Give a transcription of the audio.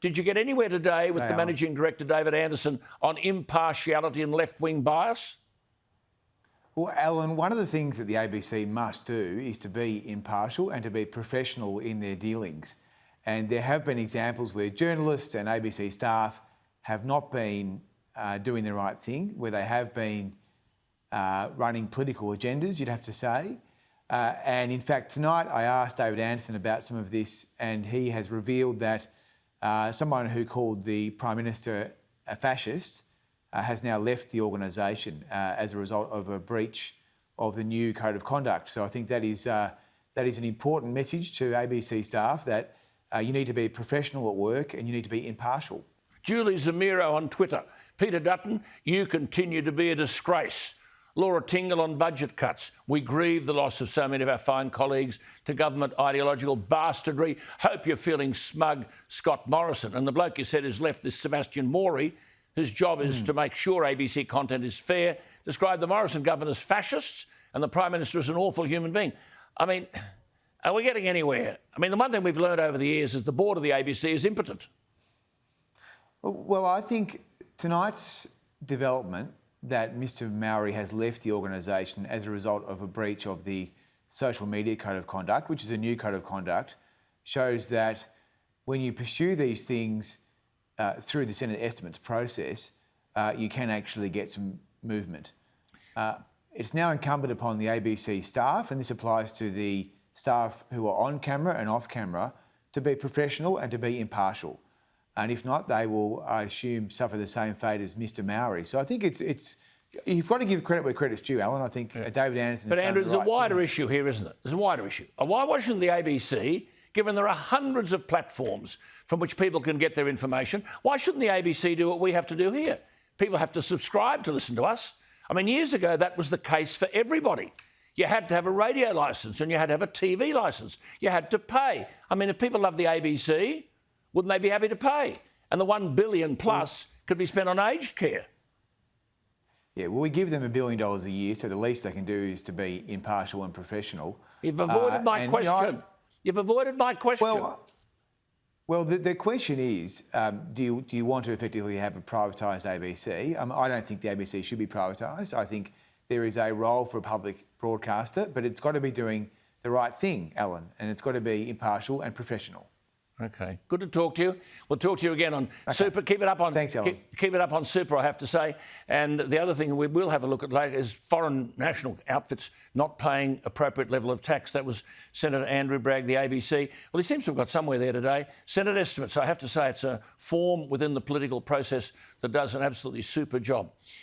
Did you get anywhere today with the Managing Director, David Anderson, on impartiality and left-wing bias? Well, Alan, one of the things that the ABC must do is to be impartial and to be professional in their dealings. And there have been examples where journalists and ABC staff have not been doing the right thing, where they have been running political agendas, you'd have to say. And in fact, tonight I asked David Anderson about some of this, and he has revealed that someone who called the Prime Minister a fascist has now left the organisation as a result of a breach of the new Code of Conduct. So I think that is an important message to ABC staff, that you need to be professional at work and you need to be impartial. Julie Zamiro on Twitter. Peter Dutton, you continue to be a disgrace. Laura Tingle on budget cuts. We grieve the loss of so many of our fine colleagues to government ideological bastardry. Hope you're feeling smug, Scott Morrison. And the bloke you said has left, this Sebastian Morey, whose job is to make sure ABC content is fair, described the Morrison government as fascists and the Prime Minister as an awful human being. I mean, are we getting anywhere? I mean, the one thing we've learned over the years is the board of the ABC is impotent. Well, I think tonight's development that Mr Maori has left the organisation as a result of a breach of the social media code of conduct, which is a new code of conduct, shows that when you pursue these things through the Senate estimates process, you can actually get some movement. It's now incumbent upon the ABC staff, and this applies to the staff who are on camera and off camera, to be professional and to be impartial. And if not, they will, I assume, suffer the same fate as Mr Maori. So I think it's you've got to give credit where credit's due, Alan. I think David Anderson. But Andrew, there's a wider issue here, isn't it? There's a wider issue. Why shouldn't the ABC, given there are hundreds of platforms from which people can get their information, why shouldn't the ABC do what we have to do here? People have to subscribe to listen to us. I mean, years ago, that was the case for everybody. You had to have a radio licence and you had to have a TV licence. You had to pay. I mean, if people love the ABC, wouldn't they be happy to pay? And the $1 billion plus could be spent on aged care. Yeah, well, we give them $1 billion a year, so the least they can do is to be impartial and professional. You've avoided my question. You've avoided my question. Well, the question is, do you want to effectively have a privatised ABC? I don't think the ABC should be privatised. I think there is a role for a public broadcaster, but it's got to be doing the right thing, Alan, and it's got to be impartial and professional. Okay, good to talk to you. We'll talk to you again on Super. Keep it up on. Thanks, Alan. Keep it up on Super, I have to say. And the other thing we will have a look at later is foreign national outfits not paying appropriate level of tax. That was Senator Andrew Bragg, the ABC. Well, he seems to have got somewhere there today. Senate estimates. I have to say it's a form within the political process that does an absolutely super job.